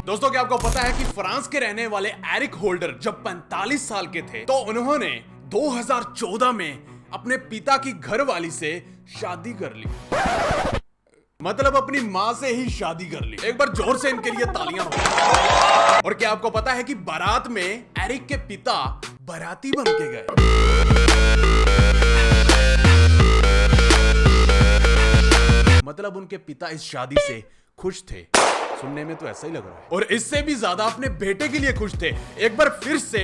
दोस्तों क्या आपको पता है कि फ्रांस के रहने वाले एरिक होल्डर जब 45 साल के थे तो उन्होंने 2014 में अपने पिता की घरवाली से शादी कर ली। मतलब अपनी माँ से ही शादी कर ली। एक बार जोर से इनके लिए तालियां हो। और क्या आपको पता है कि बारात में एरिक के पिता बाराती बन के गए। मतलब उनके पिता इस शादी से खुश थे। सुनने में तो ऐसा ही लग रहा है। और इससे भी ज्यादा अपने बेटे के लिए खुश थे। एक बार फिर से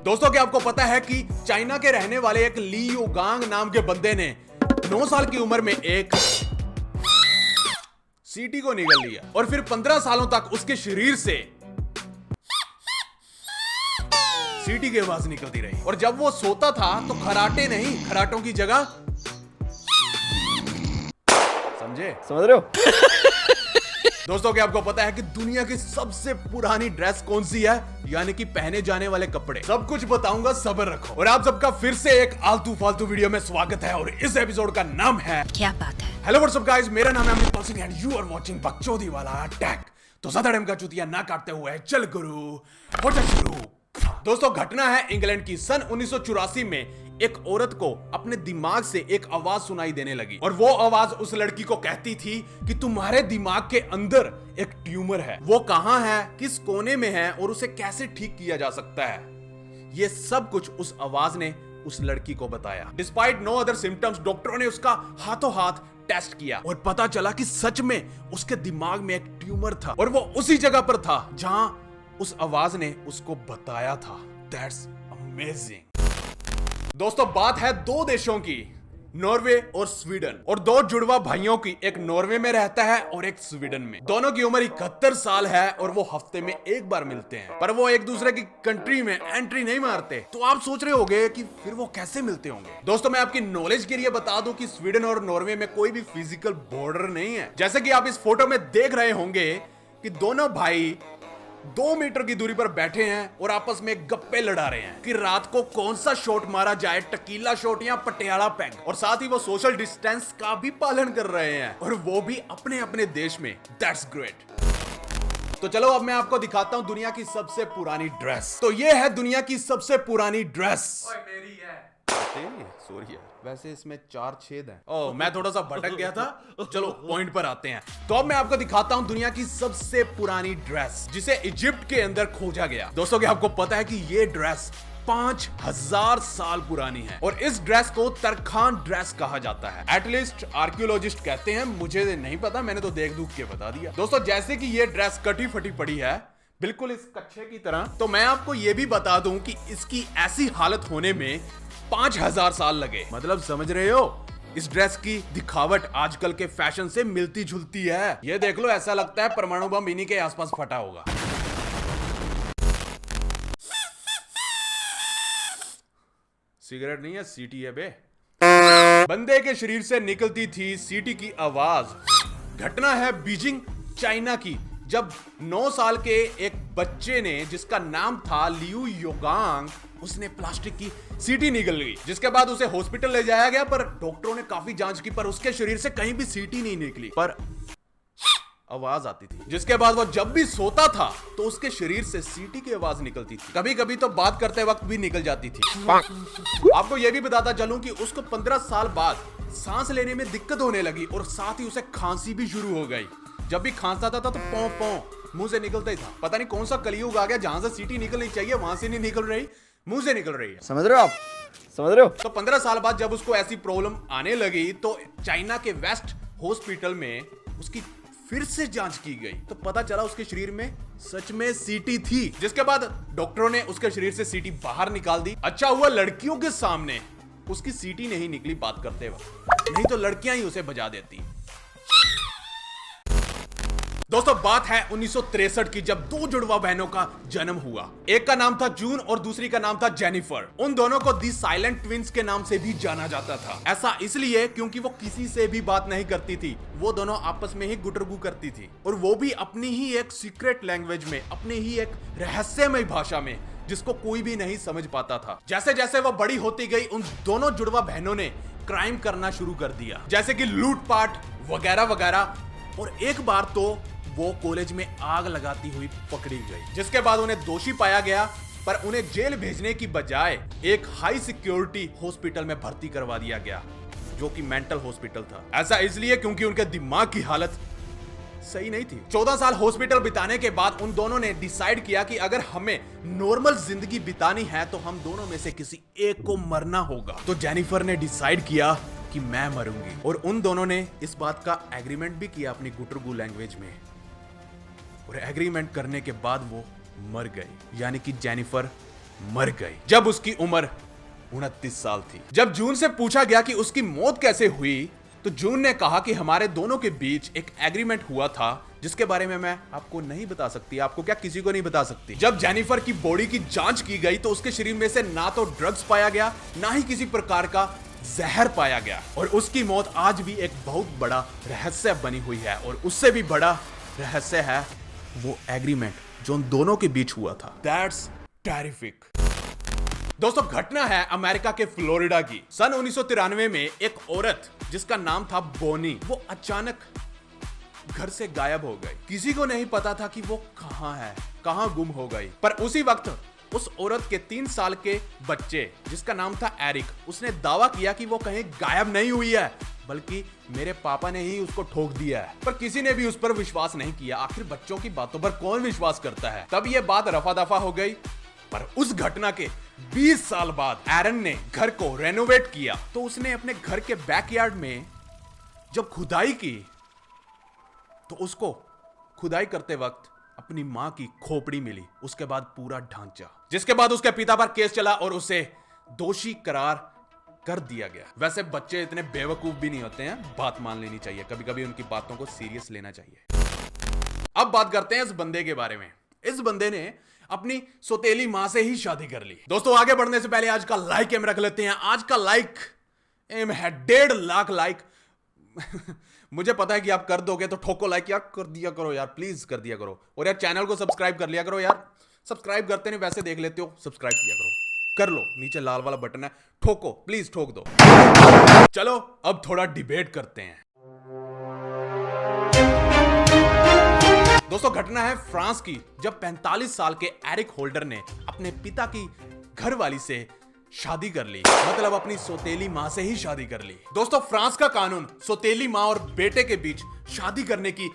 दोस्तों क्या आपको पता है कि चाइना के रहने वाले एक ली युगांग नाम के बंदे ने 9 साल की उम्र में एक सीटी को निगल लिया और फिर 15 सालों तक उसके शरीर से सीटी की आवाज निकलती रही। और जब वो सोता था तो खराटे नहीं, खराटों की जगह समझ रहे हो? दोस्तों क्या आपको पता है कि दुनिया की सबसे पुरानी ड्रेस कौन सी है, यानी कि पहने जाने वाले कपड़े? सब कुछ बताऊंगा, सब्र रखो। और आप सबका फिर से एक आलतू फालतू वीडियो में स्वागत है और इस एपिसोड का नाम है क्या बात है। हेलो व्हाट्सअप गाइस, मेरा नाम है Amit Singh and you are watching बकचोदी वाला टैग। तो ज्यादा टाइम का चुतिया ना काटते हुए चल गुरु हो जा शुरू। दोस्तों घटना है इंग्लैंड की। सन 1984 में एक औरत को अपने दिमाग से एक आवाज सुनाई देने लगी और वो आवाज उस लड़की को कहती थी कि तुम्हारे दिमाग के अंदर एक ट्यूमर है। वो कहां है, किस कोने में है और उसे कैसे ठीक किया जा सकता है, ये सब कुछ उस आवाज ने उस लड़की को बताया। डिस्पाइट नो अदर सिम्टम्स, डॉक्टरों ने उसका हाथों हाथ टेस्ट किया और पता चला कि सच में उसके दिमाग में एक ट्यूमर था और वो उसी जगह पर था जहां उस आवाज ने उसको बताया था। That's amazing. दोस्तों बात है दो देशों की, नॉर्वे और स्वीडन, और दो जुड़वा भाइयों की। एक नॉर्वे में रहता है और एक स्वीडन में। दोनों की उम्र 71 साल है और वो हफ्ते में एक बार मिलते हैं, पर वो एक दूसरे की कंट्री में एंट्री नहीं मारते। तो आप सोच रहे होंगे कि फिर वो कैसे मिलते होंगे। दोस्तों मैं आपकी नॉलेज के लिए बता दूं कि स्वीडन और नॉर्वे में कोई भी फिजिकल बॉर्डर नहीं है। जैसे कि आप इस फोटो में देख रहे होंगे कि दोनों भाई 2 मीटर की दूरी पर बैठे हैं और आपस में गप्पे लड़ा रहे हैं कि रात को कौन सा शॉट मारा जाए, टकीला शॉट या पटियाला पैग। और साथ ही वो सोशल डिस्टेंस का भी पालन कर रहे हैं और वो भी अपने अपने देश में। That's great. तो चलो अब मैं आपको दिखाता हूं दुनिया की सबसे पुरानी ड्रेस। तो ये है दुनिया की सबसे पुरानी ड्रेस। मेरी है। सॉरी यार, वैसे इसमें 4 छेद हैं। ओह मैं थोड़ा सा भटक गया था। चलो पॉइंट पर आते हैं। तो अब मैं आपको दिखाता हूं दुनिया की सबसे पुरानी ड्रेस जिसे इजिप्ट के अंदर खोजा गया। दोस्तों क्या आपको पता है कि ये ड्रेस 5000 साल पुरानी है और इस ड्रेस को तरखान ड्रेस कहा जाता है। एटलीस्ट आर्कियोलॉजिस्ट कहते हैं, मुझे नहीं पता, मैंने तो देख दुख के बता दिया। दोस्तों जैसे कि ये ड्रेस कटी फटी पड़ी है बिल्कुल इस कच्छे की तरह, तो मैं आपको ये भी बता दूं कि इसकी ऐसी हालत होने में 5000 साल लगे। मतलब समझ रहे हो, इस ड्रेस की दिखावट आजकल के फैशन से मिलती जुलती है। ये देख लो, ऐसा लगता है परमाणु बम इन्हीं के आसपास फटा होगा। सिगरेट नहीं है, सीटी है बे। बंदे के शरीर से निकलती थी सीटी की आवाज। घटना है बीजिंग चाइना की, जब 9 साल के एक बच्चे ने, जिसका नाम था लियू योगांग, उसने प्लास्टिक की सीटी निकल गई। जिसके बाद उसे हॉस्पिटल ले जाया गया, पर डॉक्टरों ने काफी जांच की पर उसके शरीर से कहीं भी सीटी नहीं निकली, पर आवाज आती थी। जिसके बाद वो जब भी सोता था तो उसके शरीर से सीटी की आवाज निकलती थी। कभी कभी तो बात करते वक्त भी निकल जाती थी। आपको यह भी बताता चलूं कि उसको 15 साल बाद सांस लेने में दिक्कत होने लगी और साथ ही उसे खांसी भी शुरू हो गई। जब भी खांसता था तो पौ पौ मुंह से निकलता ही था। पता नहीं कौन सा कलयुग आ गया जहां से सीटी निकलनी चाहिए वहां से नहीं निकल रही, मुंह से निकल रही है। समझ रहे हो आप? समझ रहे हो? तो 15 साल बाद जब उसको ऐसी प्रॉब्लम आने लगी तो चाइना के वेस्ट हॉस्पिटल में उसकी फिर से जांच की गई तो पता चला उसके शरीर में सच में सीटी थी। जिसके बाद डॉक्टरों ने उसके शरीर से सीटी बाहर निकाल दी। अच्छा हुआ लड़कियों के सामने उसकी सीटी नहीं निकली बात करते वक्त, नहीं तो लड़कियां ही उसे बजा देती। दोस्तों बात है 1963 की, जब 2 जुड़वा बहनों का जन्म हुआ। एक का नाम था जून और दूसरी का नाम था जेनिफर। उन दोनों को दी साइलेंट ट्विंस के नाम से भी जाना जाता था। ऐसा इसलिए क्योंकि वो किसी से भी बात नहीं करती थी, वो दोनों आपस में ही गुटरगू करती थी और वो भी अपनी ही एक सीक्रेट लैंग्वेज में, अपनी ही एक रहस्यमय भाषा में, जिसको कोई भी नहीं समझ पाता था। जैसे जैसे वो बड़ी होती गई उन दोनों जुड़वा बहनों ने क्राइम करना शुरू कर दिया, जैसे कि लूटपाट वगैरह वगैरह। और एक बार तो वो कॉलेज में आग लगाती हुई पकड़ी गई, जिसके बाद उन्हें दोषी पाया गया, पर उन्हें जेल भेजने की बजाय एक हाई सिक्योरिटी हॉस्पिटल में भर्ती करवा दिया गया, जो कि मेंटल हॉस्पिटल था। ऐसा इसलिए क्योंकि उनके दिमाग की हालत सही नहीं थी। 14 साल हॉस्पिटल बिताने के बाद उन दोनों ने डिसाइड किया कि अगर हमें नॉर्मल जिंदगी बितानी है तो हम दोनों में से किसी एक को मरना होगा। तो जेनिफर ने डिसाइड किया कि मैं मरूंगी, और उन दोनों ने इस बात का एग्रीमेंट भी किया अपनी गुटरगू लैंग्वेज में, और एग्रीमेंट करने के बाद वो मर गई, यानी कि जेनिफर मर गई जब उसकी उम्र 29 साल थी। जब जून से पूछा गया कि उसकी मौत कैसे हुई, तो जून ने कहा कि हमारे दोनों के बीच एक एग्रीमेंट हुआ था, जिसके बारे में मैं आपको नहीं बता सकती। आपको क्या, किसी को नहीं बता सकती। जब जेनिफर की बॉडी की जांच की गई तो उसके शरीर में से ना तो ड्रग्स पाया गया, ना ही किसी प्रकार का जहर पाया गया, और उसकी मौत आज भी एक बहुत बड़ा रहस्य बनी हुई है। और उससे भी बड़ा रहस्य है वो एग्रीमेंट जो उन दोनों के बीच हुआ था। That's terrific. दोस्तों, घटना है अमेरिका के फ्लोरिडा की। सन 1993 में एक औरत जिसका नाम था बोनी, वो अचानक घर से गायब हो गई। किसी को नहीं पता था कि वो कहां है, कहां गुम हो गई। पर उसी वक्त उस औरत के 3 साल के बच्चे जिसका नाम था एरिक, उसने दावा किया कि वो कहीं गायब नहीं हुई है, बल्कि मेरे पापा ने ही उसको ठोक दिया है। पर किसी ने भी उस पर विश्वास नहीं किया। आखिर बच्चों की बातों पर कौन विश्वास करता है। तब ये बात रफा दफा हो गई। पर उस घटना के 20 साल बाद एरन ने घर को रेनोवेट किया, तो उसने अपने घर के बैकयार्ड में जब खुदाई की, तो उसको खुदाई करते वक्त अपनी मां की खोपड़ी मिली, उसके बाद पूरा ढांचा, जिसके बाद उसके पिता पर केस चला और उसे दोषी करार कर दिया गया। वैसे बच्चे इतने बेवकूफ भी नहीं होते हैं, बात मान लेनी चाहिए, कभी कभी उनकी बातों को सीरियस लेना चाहिए। अब बात करते हैं इस बंदे के बारे में। इस बंदे ने अपनी सौतेली मां से ही शादी कर ली। दोस्तों, आगे बढ़ने से पहले आज का लाइक एम रख लेते हैं। आज का लाइक एम है 1.5 लाख लाइक। मुझे पता है कि आप कर दोगे, तो ठोको लाइक यार, कर दिया करो यार, प्लीज कर दिया करो। और यार चैनल को सब्सक्राइब कर लिया करो यार, सब्सक्राइब करते नहीं, वैसे देख लेते हो, सब्सक्राइब किया करो, कर लो, नीचे लाल वाला बटन है, ठोको, प्लीज ठोक दो। चलो अब थोड़ा डिबेट करते हैं। दोस्तों, घटना है फ्रांस की, जब 45 साल के एरिक होल्डर ने अपने पिता की घरवाली से शादी कर ली, मतलब अपनी सौतेली मां से ही शादी कर ली। दोस्तों, फ्रांस का कानून सौतेली मां और बेटे के बीच शादी करने की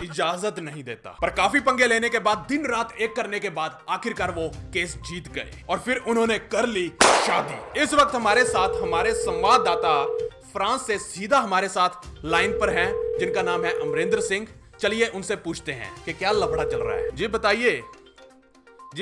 इजाजत नहीं देता। पर काफी पंगे लेने के बाद, दिन रात एक करने के बाद आखिरकार वो केस जीत गए और फिर उन्होंने कर ली शादी। इस वक्त हमारे साथ हमारे संवाददाता फ्रांस से सीधा हमारे साथ लाइन पर हैं, जिनका नाम है अमरिंदर सिंह। चलिए उनसे पूछते हैं कि क्या लफड़ा चल रहा है। जी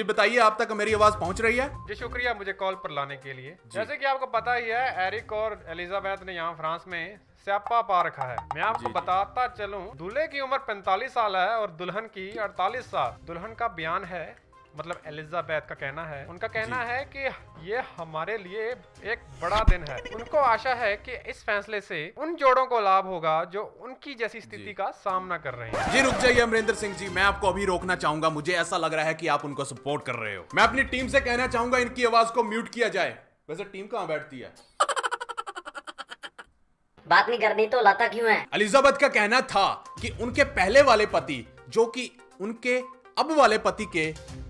बताइए, आप तक मेरी आवाज पहुंच रही है? जी शुक्रिया मुझे कॉल पर लाने के लिए। जैसे कि आपको पता ही है, एरिक और एलिजाबेथ ने यहाँ फ्रांस में स्यापा पा रखा है। मैं आपको बताता चलूं, दूल्हे की उम्र 45 साल है और दुल्हन की 48 साल। दुल्हन का बयान है, मतलब एलिजाबेथ का कहना है, उनका कहना है कि ये हमारे लिए एक बड़ा दिन है। उनको आशा है कि इस फैसले से उन जोड़ों को लाभ होगा जो उनकी जैसी स्थिति का सामना कर रहे हैं। जी रुक जाइए अमरिंदर सिंह जी, मैं आपको अभी रोकना चाहूंगा। मुझे ऐसा लग रहा है कि आप उनको सपोर्ट कर रहे हो। मैं अपनी टीम से कहना चाहूंगा इनकी आवाज को म्यूट किया जाए। वैसे टीम कहां बैठती है? बात नहीं करनी तो लाता क्यों है? एलिजाबेथ का कहना था कि उनके पहले वाले पति, जो कि उनके अब वाले पति के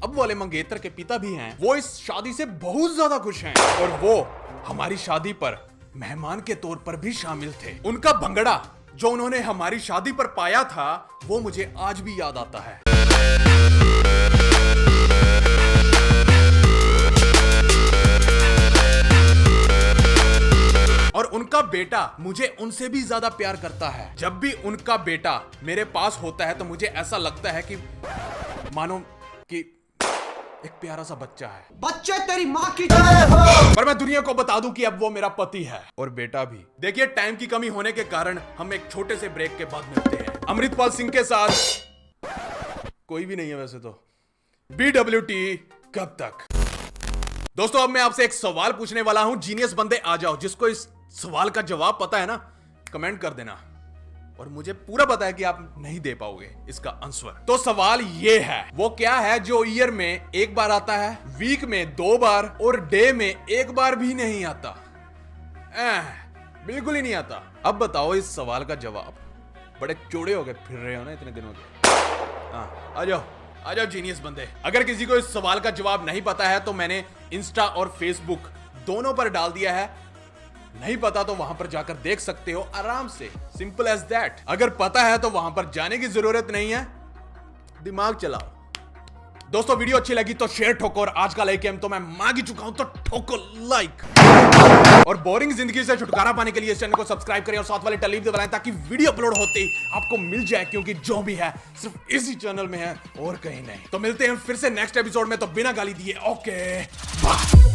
अब वाले मंगेतर के पिता भी हैं, वो इस शादी से बहुत ज्यादा खुश हैं और वो हमारी शादी पर मेहमान के तौर पर भी शामिल थे। उनका भंगड़ा जो उन्होंने हमारी शादी पर पाया था, वो मुझे आज भी याद आता है। और उनका बेटा मुझे उनसे भी ज्यादा प्यार करता है। जब भी उनका बेटा मेरे पास होता है तो मुझे ऐसा लगता है कि मानो कि एक प्यारा सा बच्चा है। बच्चे तेरी माँ की जय हो। पर मैं दुनिया को बता दूं कि अब वो मेरा पति है और बेटा भी। देखिए, टाइम की कमी होने के कारण हम एक छोटे से ब्रेक के बाद मिलते हैं अमृतपाल सिंह के साथ। कोई भी नहीं है वैसे तो। BWT कब तक? दोस्तों, अब मैं आपसे एक सवाल पूछने वाला हूं। जीनियस बंदे आ जाओ, जिसको इस सवाल का जवाब पता है ना, कमेंट कर देना। और मुझे पूरा पता है कि आप नहीं दे पाओगे इसका आंसर। तो सवाल ये है, वो क्या है जो ईयर में एक बार आता है, वीक में 2 बार और डे में 1 बार भी नहीं आता? बिल्कुल ही नहीं आता। अब बताओ इस सवाल का जवाब। बड़े चौड़े हो गए फिर रहे हो ना इतने दिनों के। हाँ आ जाओ जीनियस बंदे। अगर किसी को इस सवाल का जवाब नहीं पता है तो मैंने इंस्टा और फेसबुक दोनों पर डाल दिया है, नहीं पता तो वहां पर जाकर देख सकते हो आराम से, सिंपल एज दैट। अगर पता है तो वहां पर जाने की जरूरत नहीं है, दिमाग चलाओ। दोस्तों वीडियो अच्छी लगी तो शेयर ठोको, और आज का लाइक गेम तो मैं मांग ही चुका हूं तो ठोको लाइक। और बोरिंग जिंदगी से छुटकारा पाने के लिए इस चैनल को सब्सक्राइब करें और साथ वाले टेलीविजन दबाएं ताकि वीडियो अपलोड होते ही आपको मिल जाए, क्योंकि जो भी है सिर्फ इसी चैनल में है और कहीं नहीं। तो मिलते हैं फिर से नेक्स्ट एपिसोड में, तो बिना गाली दिए ओके बाय।